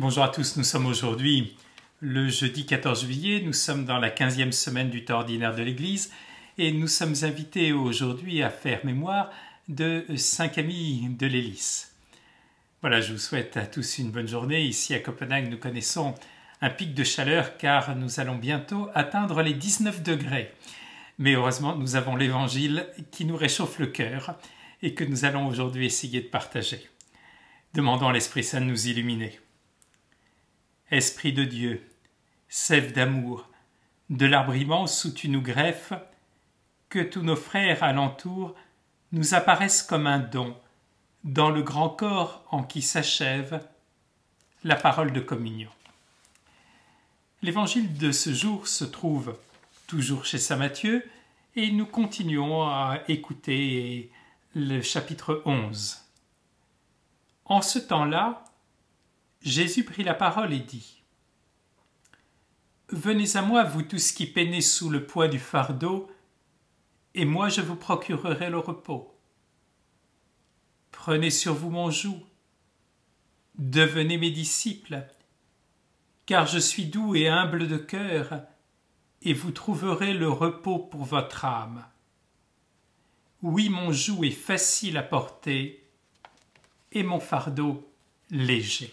Bonjour à tous, nous sommes aujourd'hui le jeudi 14 juillet, nous sommes dans la 15e semaine du temps ordinaire de l'Église et nous sommes invités aujourd'hui à faire mémoire de Saint Camille de Lellis. Voilà, je vous souhaite à tous une bonne journée. Ici à Copenhague, nous connaissons un pic de chaleur car nous allons bientôt atteindre les 19 degrés. Mais heureusement, nous avons l'Évangile qui nous réchauffe le cœur et que nous allons aujourd'hui essayer de partager. Demandons à l'Esprit Saint de nous illuminer. Esprit de Dieu, sève d'amour, de l'arbre immense où tu nous greffes, que tous nos frères alentour nous apparaissent comme un don, dans le grand corps en qui s'achève la parole de communion. L'évangile de ce jour se trouve toujours chez saint Matthieu et nous continuons à écouter le chapitre 11. En ce temps-là, Jésus prit la parole et dit : « Venez à moi, vous tous qui peinez sous le poids du fardeau, et moi je vous procurerai le repos. Prenez sur vous mon joug, devenez mes disciples, car je suis doux et humble de cœur, et vous trouverez le repos pour votre âme. Oui, mon joug est facile à porter, et mon fardeau léger. »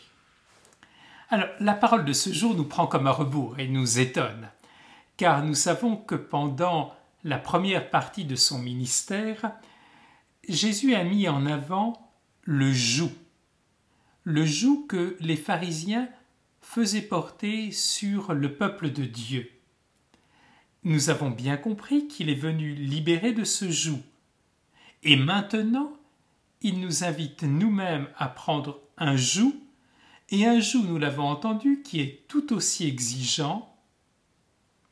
Alors, la parole de ce jour nous prend comme à rebours et nous étonne, car nous savons que pendant la première partie de son ministère, Jésus a mis en avant le joug que les pharisiens faisaient porter sur le peuple de Dieu. Nous avons bien compris qu'il est venu libérer de ce joug, et maintenant, il nous invite nous-mêmes à prendre un joug, et un joug, nous l'avons entendu, qui est tout aussi exigeant,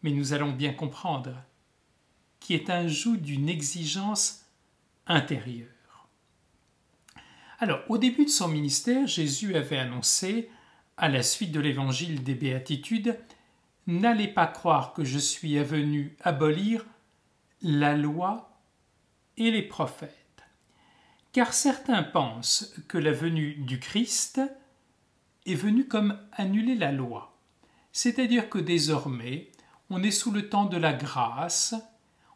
mais nous allons bien comprendre, qui est un joug d'une exigence intérieure. Alors, au début de son ministère, Jésus avait annoncé, à la suite de l'évangile des Béatitudes, « N'allez pas croire que je suis venu abolir la loi et les prophètes. » Car certains pensent que la venue du Christ est venue comme annuler la loi. C'est-à-dire que désormais, on est sous le temps de la grâce,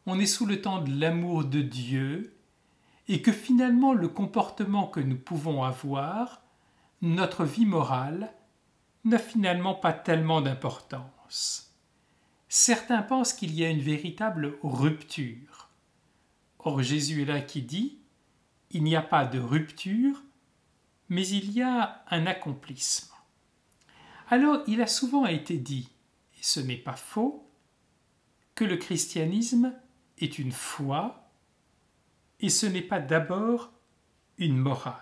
on est sous le temps de l'amour de Dieu, et que finalement le comportement que nous pouvons avoir, notre vie morale, n'a finalement pas tellement d'importance. Certains pensent qu'il y a une véritable rupture. Or Jésus est là qui dit : il n'y a pas de rupture, mais il y a un accomplissement. Alors, il a souvent été dit, et ce n'est pas faux, que le christianisme est une foi, et ce n'est pas d'abord une morale.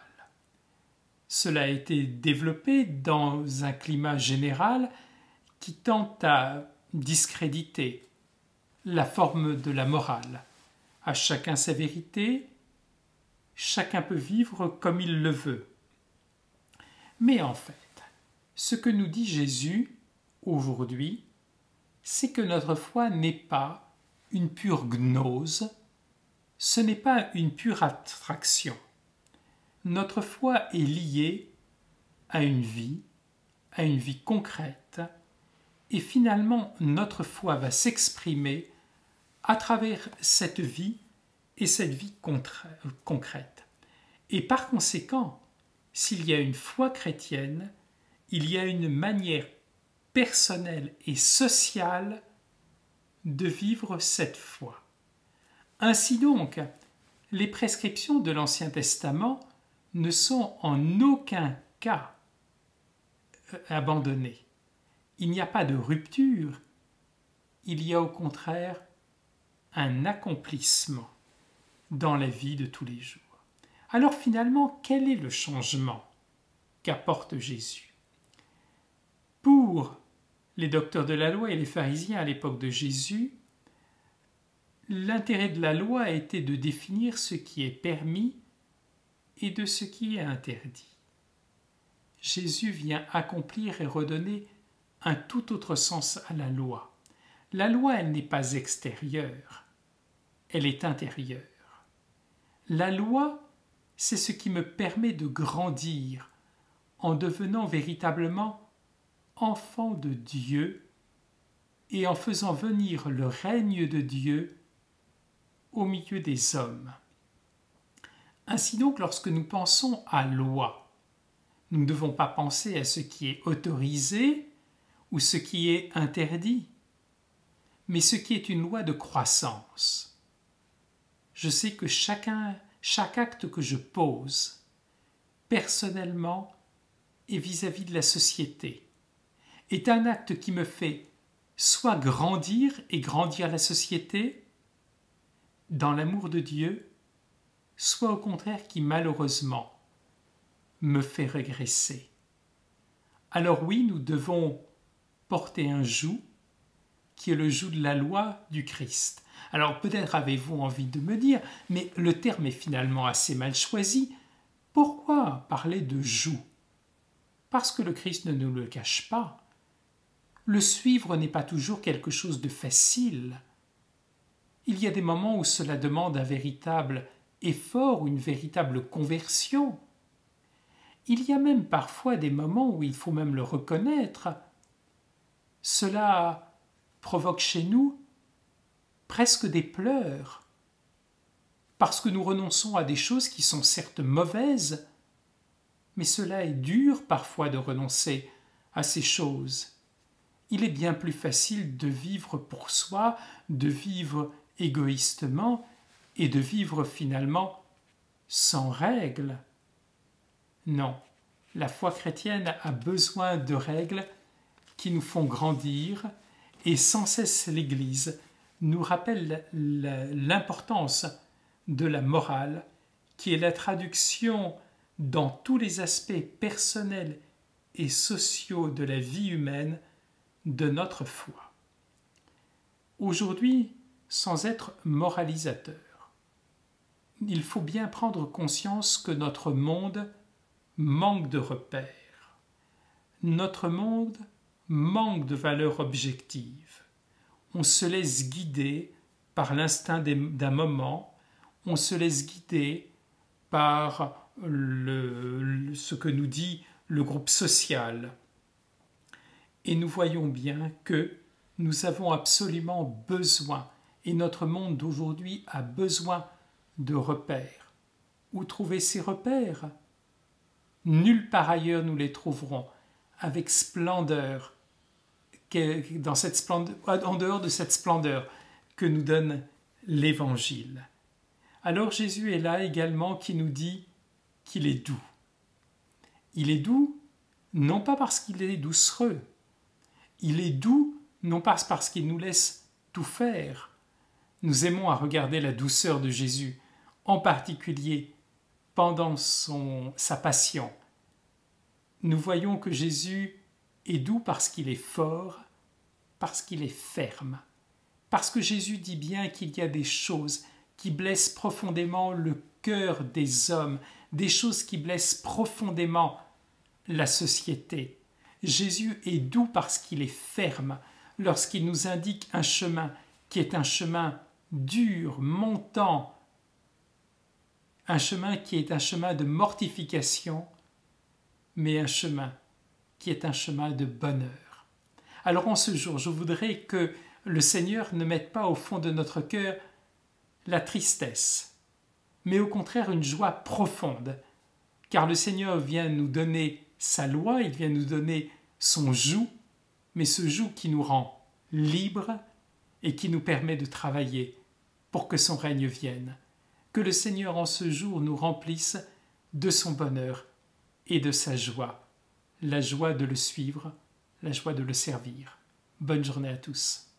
Cela a été développé dans un climat général qui tend à discréditer la forme de la morale. À chacun sa vérité, chacun peut vivre comme il le veut. Mais en fait, ce que nous dit Jésus aujourd'hui, c'est que notre foi n'est pas une pure gnose, ce n'est pas une pure abstraction. Notre foi est liée à une vie concrète, et finalement notre foi va s'exprimer à travers cette vie et cette vie concrète. Et par conséquent, s'il y a une foi chrétienne, il y a une manière personnelle et sociale de vivre cette foi. Ainsi donc, les prescriptions de l'Ancien Testament ne sont en aucun cas abandonnées. Il n'y a pas de rupture, il y a au contraire un accomplissement dans la vie de tous les jours. Alors finalement, quel est le changement qu'apporte Jésus ? Pour les docteurs de la loi et les pharisiens à l'époque de Jésus, l'intérêt de la loi était de définir ce qui est permis et de ce qui est interdit. Jésus vient accomplir et redonner un tout autre sens à la loi. La loi, elle n'est pas extérieure, elle est intérieure. La loi, c'est ce qui me permet de grandir en devenant véritablement enfants de Dieu et en faisant venir le règne de Dieu au milieu des hommes. Ainsi donc, lorsque nous pensons à loi, nous ne devons pas penser à ce qui est autorisé ou ce qui est interdit, mais ce qui est une loi de croissance. Je sais que chaque acte que je pose, personnellement et vis-à-vis de la société, est un acte qui me fait soit grandir et grandir la société dans l'amour de Dieu, soit au contraire qui malheureusement me fait régresser. Alors oui, nous devons porter un joug qui est le joug de la loi du Christ. Alors peut-être avez-vous envie de me dire, mais le terme est finalement assez mal choisi. Pourquoi parler de joug? Parce que le Christ ne nous le cache pas. Le suivre n'est pas toujours quelque chose de facile. Il y a des moments où cela demande un véritable effort ou une véritable conversion. Il y a même parfois des moments où il faut même le reconnaître. Cela provoque chez nous presque des pleurs, parce que nous renonçons à des choses qui sont certes mauvaises, mais cela est dur parfois de renoncer à ces choses. Il est bien plus facile de vivre pour soi, de vivre égoïstement et de vivre finalement sans règles. Non, la foi chrétienne a besoin de règles qui nous font grandir et sans cesse l'Église nous rappelle l'importance de la morale qui est la traduction dans tous les aspects personnels et sociaux de la vie humaine de notre foi. Aujourd'hui, sans être moralisateur, il faut bien prendre conscience que notre monde manque de repères. Notre monde manque de valeurs objectives. On se laisse guider par l'instinct d'un moment, on se laisse guider par ce que nous dit le groupe social. Et nous voyons bien que nous avons absolument besoin, et notre monde d'aujourd'hui a besoin de repères. Où trouver ces repères? Nulle part ailleurs nous les trouverons avec splendeur, en dehors de cette splendeur que nous donne l'Évangile. Alors Jésus est là également qui nous dit qu'il est doux. Il est doux non pas parce qu'il est doucereux, il est doux non pas parce qu'il nous laisse tout faire. Nous aimons à regarder la douceur de Jésus, en particulier pendant sa passion. Nous voyons que Jésus est doux parce qu'il est fort, parce qu'il est ferme, parce que Jésus dit bien qu'il y a des choses qui blessent profondément le cœur des hommes, des choses qui blessent profondément la société. Jésus est doux parce qu'il est ferme lorsqu'il nous indique un chemin qui est un chemin dur, montant, un chemin qui est un chemin de mortification, mais un chemin qui est un chemin de bonheur. Alors en ce jour, je voudrais que le Seigneur ne mette pas au fond de notre cœur la tristesse, mais au contraire une joie profonde, car le Seigneur vient nous donner sa loi, il vient nous donner son joug, mais ce joug qui nous rend libres et qui nous permet de travailler pour que son règne vienne. Que le Seigneur en ce jour nous remplisse de son bonheur et de sa joie, la joie de le suivre, la joie de le servir. Bonne journée à tous.